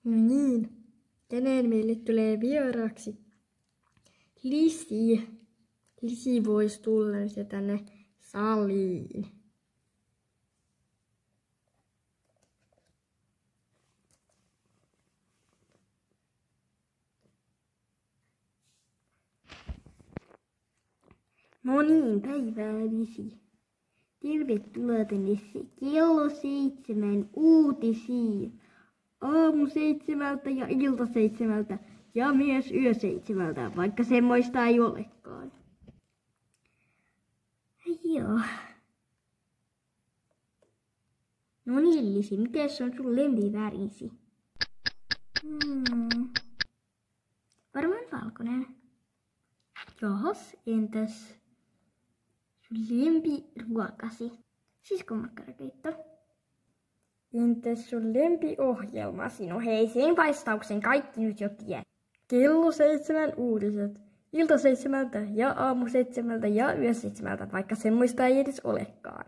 No niin, tänään meille tulee vieraaksi Lisi. Lisi voisi tulla nyt tänne saliin. No niin, päivää Lisi. Tervetuloa tänne kello 7 uutisiin. Aamu 7 ja ilta 7 ja myös yö 7, vaikka semmoista ei olekaan. Joo. No niin Lisi, mites on sun lempivärisi? Varmaan valkoinen. Johos, entäs sun lempiruokasi? Siskonmakkarakeitto. Entäs sun lempiohjelmasi? No hei, sen vastauksen kaikki nyt jo tiedät. Kello 7 uutiset. Ilta 7 ja aamu 7 ja yö 7, vaikka semmoista ei edes olekaan.